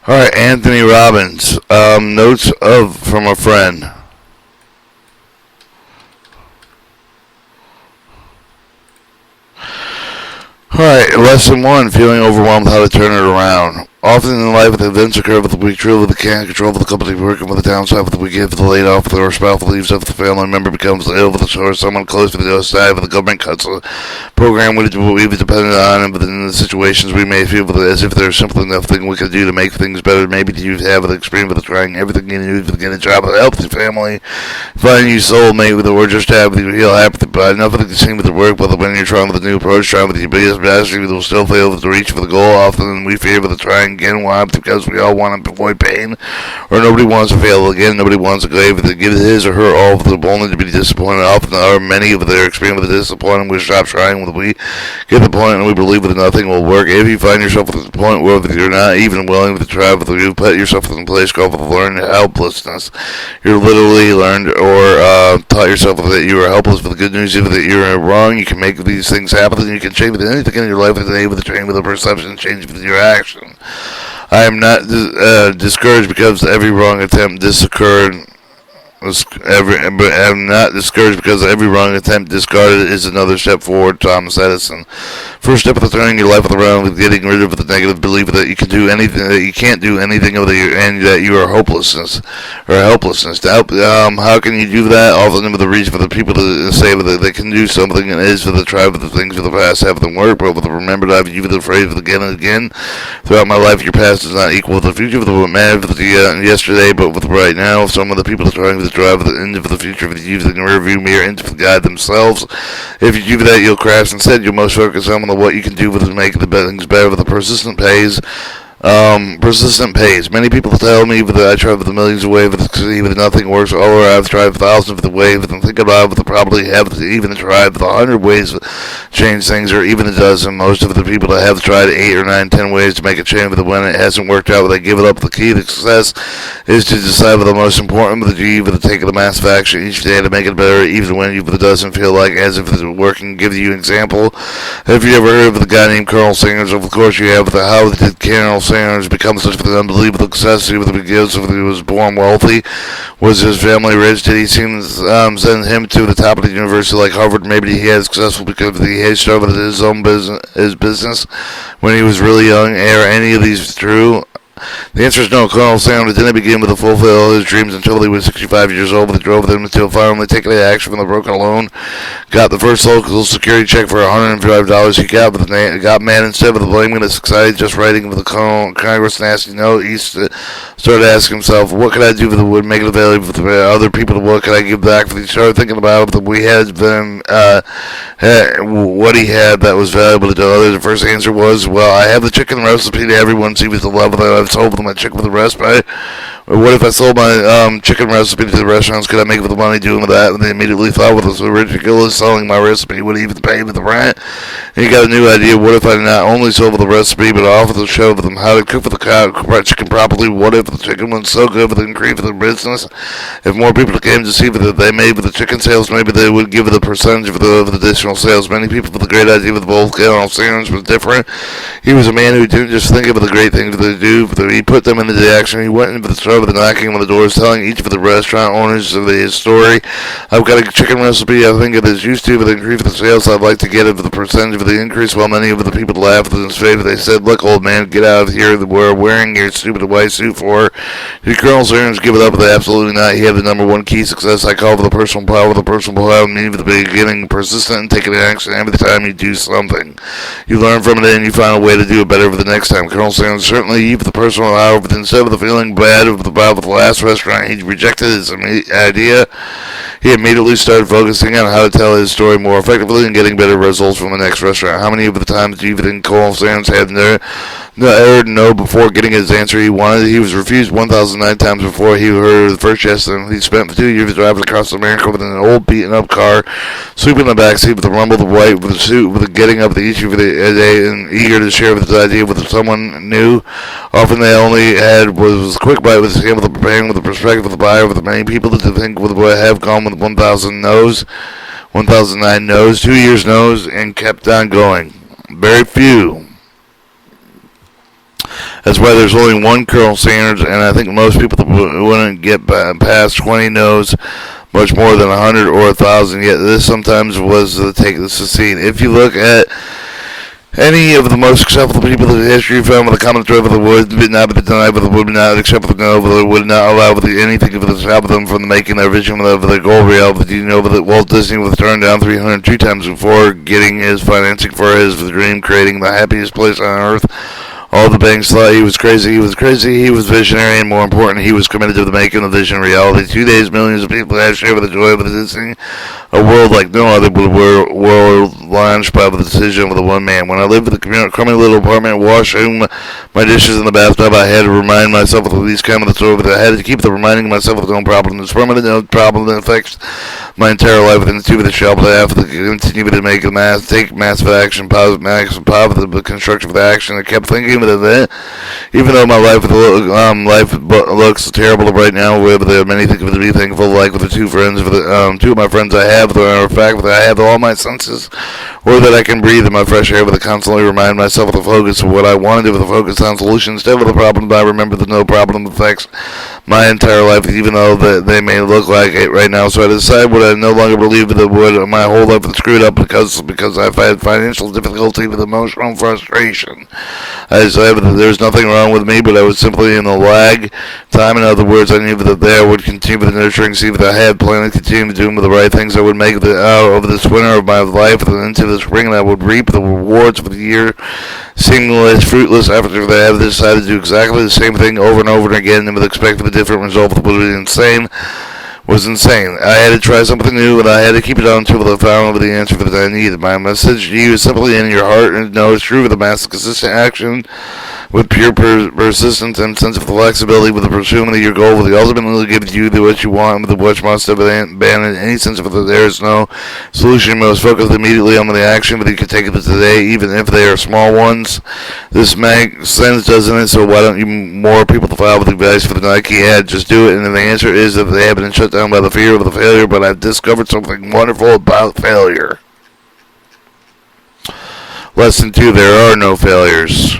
All right, Anthony Robbins. Notes from a friend. Alright, lesson 1, feeling overwhelmed, how to turn it around. Often in life, with events occur with we truly can't control with the company working with the downside, with we give the laid off, with our spouse leaves, if the family member becomes ill, with the source, someone close to the other side, with the government cuts a program we've depended on, and within the situations we may feel as if there's simply nothing we can do to make things better. Maybe you have the experience with trying everything you need to get a job, with a healthy family, finding your soulmate, with or just have you feel happy, but nothing to seem with the work, whether when you're trying with a new approach, trying with your biggest mastery, we will still fail to reach for the goal. Often we fear with the trying again, why? Because we all want to avoid pain, or nobody wants to fail again. Nobody wants to go able to give his or her all for the only to be disappointed. Often, or many of their experience with the disappointment, we stop trying. When we get the point and we believe that nothing will work. If you find yourself at the point where you're not even willing to try, but you put yourself in a place called learned helplessness, you're literally learned or taught yourself that you are helpless. But the good news is that you're wrong. You can make these things happen, and you can change with anything in your life today with the change with the perception, change with your action. I am not discouraged because every wrong attempt discarded. But I'm not discouraged because every wrong attempt discarded is another step forward. Thomas Edison. First step of turning your life around with getting rid of the negative belief that you can do anything, that you can't do anything, and that you are hopelessness or helplessness. How can you do that? Often with the reason for the people to say that they can do something, and it is for the tribe of the things of the past have them work. But with the remember that you've been afraid of it again and again throughout my life. Your past is not equal to the future. With the man of the yesterday, but with right now, some of the people are trying to drive the end of the future of the using the rearview mirror into the guide themselves. If you do that, you'll crash. Instead, you'll most focus on what you can do with to make the things better. With the persistent pays. Persistent pays. Many people tell me that I tried with the millions of ways, but nothing works. Or I've tried thousands of the ways, and think about it, probably have even tried with 100 ways to change things, or even a dozen. Most of the people that have tried 8 or 9, 10 ways to make a change, but when it hasn't worked out, they give it up. The key to success is to decide what the most important, but you either take the massive action each day to make it better, even when it doesn't feel like as if it's working. Give you an example. Have you ever heard of the guy named Colonel Sanders? Of course you have. How did Colonel Sanders become such an unbelievable success? He was born wealthy. Was his family rich? Did he seem send him to the top of the university like Harvard? Maybe he had successful because he had started his own business when he was really young. Are any of these true? The answer is no. Colonel Sanders didn't begin to fulfill his dreams until he was 65 years old, but drove them until finally taking the action from the broken loan. Got the first local security check for $105 he got mad instead of the blaming the society, just writing with the Congress and asking no. He started asking himself, what could I do that would make it available to other people? What could I give back? He started thinking about that we had been, what he had that was valuable to others. The first answer was, well, I have the chicken recipe to everyone. See, was the level that I've sold them a chicken with the recipe. What if I sold my chicken recipe to the restaurants? Could I make with the money doing that? And they immediately thought, well, it's ridiculous selling my recipe. Would even pay with the rent? And he got a new idea. What if I not only sold the recipe, but offered to show them how to cook for the chicken properly? What if the chicken was so good with the increase of the business? If more people came to see that they made with the chicken sales, maybe they would give it a percentage of the additional sales. Many people with a great idea with both Colonel Sanders was different. He was a man who didn't just think of the great things that they do, but he put them into the action. He went into the store with the knocking on the doors, telling each of the restaurant owners of his story. I've got a chicken recipe. I think it is used to, but the increase of the sales, I'd like to get it for the percentage of the increase. While many of the people laughed in his face, they said, look, old man, get out of here. We're wearing your stupid white suit for. Did Colonel Sanders give it up? Absolutely not. He had the number one key success I call for the personal power. The personal power meaning at the beginning, persistent and taking action every time you do something. You learn from it and you find a way to do it better for the next time. Colonel Sanders certainly used the personal power, but instead of the feeling bad about the last restaurant he rejected his idea, he immediately started focusing on how to tell his story more effectively and getting better results from the next restaurant. How many of the times do you think Colonel Sanders had heard no before getting his answer he wanted? He was refused 1,009 times before he heard the first yes, and he spent 2 years driving across America with an old beaten-up car, sweeping the backseat with the rumble, the white, with the suit, with the getting up the issue for the day, and eager to share his idea with someone new. Often they only had was a quick bite with his hand, with the preparing, with the perspective of the buyer, with the many people to think would have gone with 1,000 no's, 1,009 no's, 2 years no's, and kept on going. Very few. That's why there's only one Colonel Sanders, and I think most people wouldn't get past 20 no's, much more than 100 or 1,000. Yet this sometimes was the take this is seen. If you look at any of the most successful people in history found with a common thread of the would not be denied, but the would not accept the no, but would not allow anything of this stop them from making their vision of their goal reality. You know that Walt Disney was turned down 302 times before getting his financing for his dream, creating the happiest place on earth. All the banks thought he was crazy. He was crazy. He was visionary, and more important, he was committed to the making of the vision reality. 2 days, millions of people have shared the joy of Disney, a world like no other world launched by the decision of the one man. When I lived in the crummy little apartment, washing my dishes in the bathtub, I had to remind myself of these comments over. I had to keep reminding myself of the own problem. This permanent no problem that affects my entire life within the tube of the shell. But I have to continue to take massive action, positive constructive action. I kept thinking that even though my life looks terrible right now, there are many things to be thankful. Like with the two of my friends I have, the fact that I have all my senses, or that I can breathe in my fresh air, but I constantly remind myself of the focus of what I want to do, with the focus on solutions instead of the problem. But I remember that no problem affects my entire life, even though they may look like it right now. So I decided what I no longer believe that my whole life was screwed up because I've had financial difficulty with emotional frustration. I decided that there's nothing wrong with me, but I was simply in a lag time. In other words, I knew that I would continue with the nurturing seed that I had planned to continue doing with the right things. I would make out of this winter of my life and into the spring, and I would reap the rewards for the year, seemingly fruitless after they have decided to do exactly the same thing over and over again, and with expecting a different result would be insane. I had to try something new, and I had to keep it on until I found the answer that I needed. My message to you is simply in your heart, and know it's true with a massive consistent action, with pure persistence and sense of flexibility, with the pursuit of your goal, will ultimately give you what you want, with which must abandon any sense of that there is no solution. You must focus immediately on the action, but you can take it today, even if they are small ones. This makes sense, doesn't it? So why don't you more people to follow with advice for the Nike ad? Just do it, and the answer is that they have been shut down by the fear of the failure, but I've discovered something wonderful about failure. Lesson 2, there are no failures.